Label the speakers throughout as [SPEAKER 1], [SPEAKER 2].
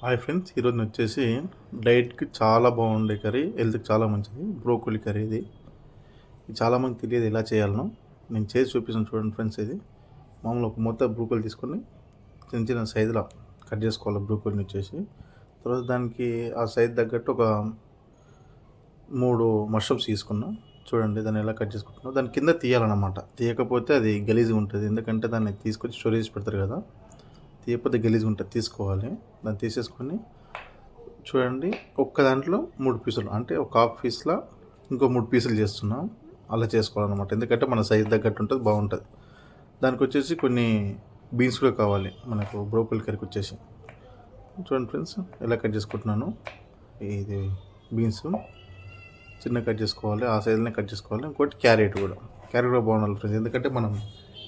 [SPEAKER 1] Hi friends, ఈరోజు వచ్చేసి డైట్కి చాలా బాగుండే కర్రీ, హెల్త్కి చాలా మంచిది బ్రోకోలీ కర్రీ. ఇది చాలామంది తెలియదు ఎలా చేయాలనో. నేను చేసి చూపిస్తాను చూడండి ఫ్రెండ్స్. ఇది మామూలు ఒక మొత్తం బ్రోకోలీ తీసుకొని చిన్న చిన్న సైజులో కట్ చేసుకోవాలి. బ్రోకోలీని వచ్చేసి తర్వాత దానికి ఆ సైజ్ తగ్గట్టు ఒక 3 మష్రూమ్స్ తీసుకున్నా. చూడండి దాన్ని ఎలా కట్ చేసుకుంటున్నా. దాని కింద తీయాలన్నమాట. తీయకపోతే అది గలీజ్గా ఉంటుంది, ఎందుకంటే దాన్ని తీసుకొచ్చి స్టోరేజ్ పెడతారు కదా. తీయకపోతే గలీజ్గా ఉంటుంది, తీసుకోవాలి. దాన్ని తీసేసుకొని చూడండి, ఒక్క దాంట్లో 3 పీసులు, అంటే ఒక హాఫ్ పీస్లో ఇంకో 3 పీసులు చేస్తున్నాం. అలా చేసుకోవాలన్నమాట, ఎందుకంటే మన సైజ్ తగ్గట్టు ఉంటుంది, బాగుంటుంది. దానికి వచ్చేసి కొన్ని బీన్స్ కూడా కావాలి మనకు బ్రోకలీ కర్రీకి వచ్చేసి. చూడండి ఫ్రెండ్స్, ఎలా కట్ చేసుకుంటున్నాను. ఇది బీన్స్ చిన్న కట్ చేసుకోవాలి, ఆ సైజులోనే కట్ చేసుకోవాలి. ఇంకోటి క్యారెట్ కూడా బాగుండాలి ఫ్రెండ్స్, ఎందుకంటే మనం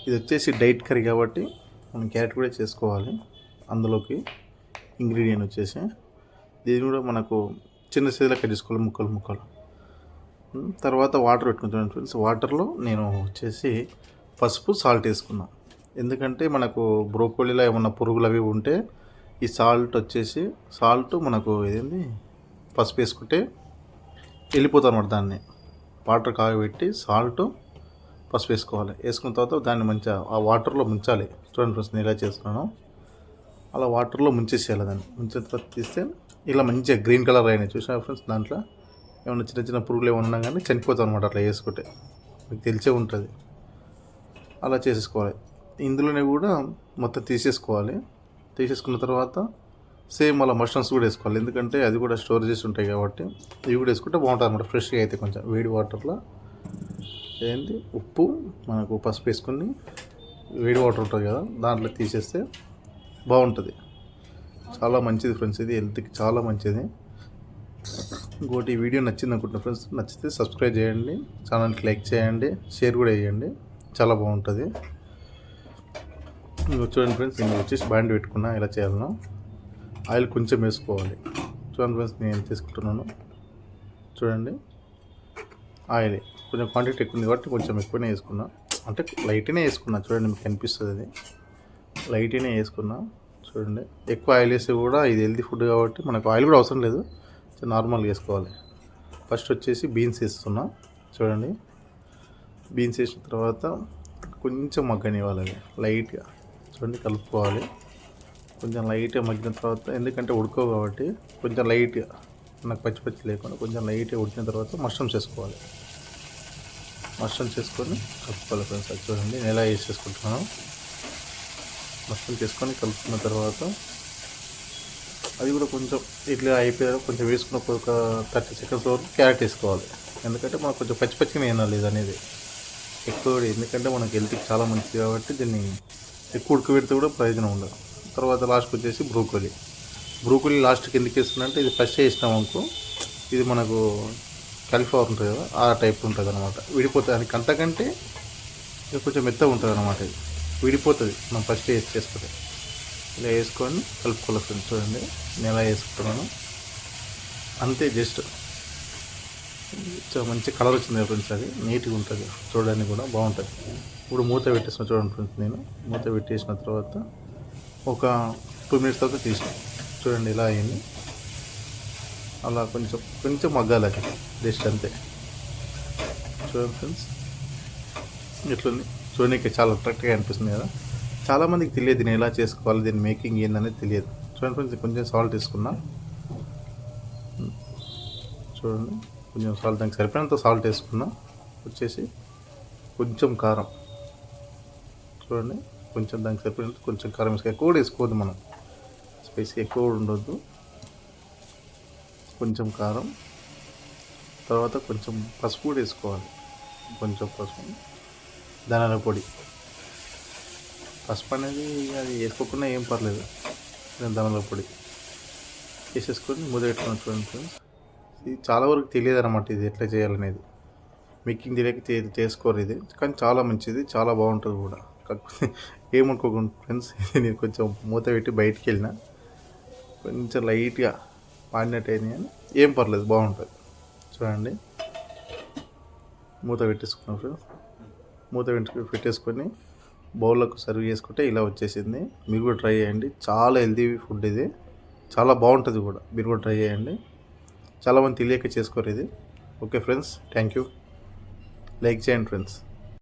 [SPEAKER 1] ఇది వచ్చేసి డైట్ కర్రీ కాబట్టి మనం క్యారెట్ కూడా చేసుకోవాలి. అందులోకి ఇంగ్రీడియంట్ వచ్చేసి దీన్ని కూడా మనకు చిన్న సైజులో కట్ చేసుకోవాలి, ముక్కలు. తర్వాత వాటర్ పెట్టుకుంటాను ఫ్రెండ్స్. వాటర్లో నేను వచ్చేసి పసుపు, సాల్ట్ వేసుకున్నాను. ఎందుకంటే మనకు బ్రోకోలీలో ఏమన్నా పురుగులు అవి ఉంటే ఈ సాల్ట్ మనకు ఇదేంది పసుపు వేసుకుంటే వెళ్ళిపోతాం అన్నమాట. దాన్ని వాటర్ కాగబెట్టి సాల్ట్, పసుపు వేసుకోవాలి. వేసుకున్న తర్వాత దాన్ని మంచిగా ఆ వాటర్లో ముంచాలి. చూడండి ఫ్రెండ్స్, నేను ఎలా చేస్తున్నాను. అలా వాటర్లో ముంచేసేయాలి. దాన్ని ముంచిన తర్వాత తీస్తే ఇలా మంచిగా గ్రీన్ కలర్ అయినాయి. చూసినా ఫ్రెండ్స్, దాంట్లో ఏమన్నా చిన్న చిన్న పురుగులు ఏమన్నా ఉన్నా కానీ చనిపోతాం అనమాట అట్లా వేసుకుంటే. మీకు తెలిసే ఉంటుంది. అలా చేసేసుకోవాలి. ఇందులోనే కూడా మొత్తం తీసేసుకోవాలి. తీసేసుకున్న తర్వాత సేమ్ అలా మష్రూమ్స్ కూడా వేసుకోవాలి, ఎందుకంటే అది కూడా స్టోరేజెస్ ఉంటాయి కాబట్టి ఇవి కూడా వేసుకుంటే బాగుంటుంది అనమాట. ఫ్రెష్గా అయితే కొంచెం వేడి వాటర్లో ఉప్పు, మనకు పసుపు వేసుకొని వేడి వాటర్ ఉంటుంది కదా, దాంట్లో తీసేస్తే బాగుంటుంది. చాలా మంచిది ఫ్రెండ్స్, ఇది హెల్త్కి చాలా మంచిది. ఇంకోటి, వీడియో నచ్చింది అనుకుంటున్నా ఫ్రెండ్స్. నచ్చితే సబ్స్క్రైబ్ చేయండి, ఛానల్కి లైక్ చేయండి, షేర్ కూడా చేయండి. చాలా బాగుంటుంది. చూడండి ఫ్రెండ్స్, నేను వచ్చేసి బాండి పెట్టుకున్నా. ఎలా చేయాలనో ఆయిల్ కొంచెం వేసుకోవాలి. చూడండి ఫ్రెండ్స్, నేను తీసుకుంటున్నాను. చూడండి, ఆయిల్ కొంచెం క్వాంటిటీ ఎక్కువ ఉంది కాబట్టి కొంచెం ఎక్కువనే వేసుకున్నా, అంటే లైట్గానే వేసుకున్నా. చూడండి, మీకు కనిపిస్తుంది, అది లైట్గానే వేసుకున్నా. చూడండి, ఎక్కువ ఆయిల్ వేస్తే కూడా ఇది హెల్తీ ఫుడ్ కాబట్టి మనకు ఆయిల్ కూడా అవసరం లేదు, నార్మల్గా వేసుకోవాలి. ఫస్ట్ వచ్చేసి బీన్స్ వేస్తున్నా. చూడండి, బీన్స్ వేసిన తర్వాత కొంచెం మగ్గనివ్వాలి, అవి లైట్గా. చూడండి, కలుపుకోవాలి. కొంచెం లైట్గా మగ్గిన తర్వాత, ఎందుకంటే ఉడకవు కాబట్టి కొంచెం లైట్గా, నాకు పచ్చి లేకుండా కొంచెం లైట్గా ఉడికిన తర్వాత మష్రూమ్స్ వేసుకోవాలి. మష్రూమ్స్ వేసుకొని కలుపుకోవాలి ఫ్రెండ్స్. అది చూడండి, నేను ఎలా వేసేసుకుంటున్నాను. మష్రూమ్స్ వేసుకొని కలుపుకున్న తర్వాత అది కూడా కొంచెం ఇట్లా అయిపోయాక కొంచెం వేసుకున్న ఒక 30 సెకండ్స్ వరకు క్యారెట్ వేసుకోవాలి, ఎందుకంటే మనకు కొంచెం పచ్చిగా తినాలి ఇది అనేది ఎక్కువ, ఎందుకంటే మనకి హెల్త్కి చాలా మంచిది కాబట్టి దీన్ని ఎక్కువ ఉడకబెడితే కూడా ప్రయోజనం ఉండదు. తర్వాత లాస్ట్కి వచ్చేసి బ్రోకోలీ లాస్ట్కి ఎందుకు వేస్తున్నా ఇది ఫస్ట్ వేసినాం అనుకో, ఇది మనకు కాలీఫ్లవర్ ఉంటుంది కదా, ఆ టైప్ ఉంటుంది అనమాట. విడిపోతుంది, అది అంతకంటే ఇది కొంచెం మెత్తగా ఉంటుంది అనమాట. ఇది విడిపోతుంది మనం ఫస్ట్ చేసుకుంటే. ఇలా వేసుకొని కలుపుకోవాలి ఫ్రెండ్స్. చూడండి, నేను ఎలా వేసుకుంటున్నాను అంతే. జస్ట్ మంచి కలర్ వచ్చింది ఫ్రెండ్స్, అది నీట్గా ఉంటుంది, చూడడానికి కూడా బాగుంటుంది. ఇప్పుడు మూత పెట్టేసిన చూడండి ఫ్రెండ్స్. నేను మూత పెట్టేసిన తర్వాత ఒక 2 మినిట్స్ తర్వాత తీసిన. చూడండి, ఇలా అయింది. అలా కొంచెం మగ్గాలి, అది జస్ట్ అంతే. చూడండి ఫ్రెండ్స్, ఇట్లుంది. చూడడానికి చాలా అట్రాక్ట్గా అనిపిస్తుంది కదా. చాలామందికి తెలియదు దీన్ని ఎలా చేసుకోవాలి, దీని మేకింగ్ ఏందనేది తెలియదు. చూడండి ఫ్రెండ్స్, కొంచెం సాల్ట్ వేసుకున్నా. చూడండి, కొంచెం సాల్ట్, దానికి సరిపోయినంత సాల్ట్ వేసుకున్నా. వచ్చేసి కొంచెం కారం. చూడండి, కొంచెం దానికి సరిపోయినంత కొంచెం కారం వేసుకో. ఎక్కువ కూడా వేసుకోవద్దు మనం, స్పైసీ ఎక్కువ కూడా ఉండొద్దు. కొంచెం కారం, తర్వాత కొంచెం పసుపు కూడా వేసుకోవాలి. కొంచెం పసుపు, ధనియాల పొడి. పసుపు అనేది అది వేసుకోకుండా ఏం పర్లేదు, ధనియాల పొడి వేసేసుకొని మూత పెట్టుకొని. చూడండి ఫ్రెండ్స్, ఇది చాలా వరకు తెలియదు అనమాట, ఇది ఎట్లా చేయాలనేది. మేకింగ్ తెలియక చేసుకోరు ఇది, కానీ చాలా మంచిది, చాలా బాగుంటుంది కూడా. కాకపోతే ఏమనుకోకుండా ఫ్రెండ్స్, నేను కొంచెం మూత పెట్టి బయటికి వెళ్ళిన, కొంచెం లైట్గా పాడినట్టు అయింది, కానీ ఏం పర్లేదు, బాగుంటుంది. చూడండి, మూత పెట్టేసుకున్నాం ఫ్రెండ్స్. మూత పెట్టేసుకొని బౌల్లోకి సర్వ్ చేసుకుంటే ఇలా వచ్చేసింది. మీరు కూడా ట్రై చేయండి, చాలా హెల్తీ ఫుడ్ ఇది. చాలా బాగుంటుంది కూడా, మీరు కూడా ట్రై చేయండి. చాలామంది తెలియక చేసుకోరు ఇది. Okay friends, thank you. Like చేయండి ఫ్రెండ్స్.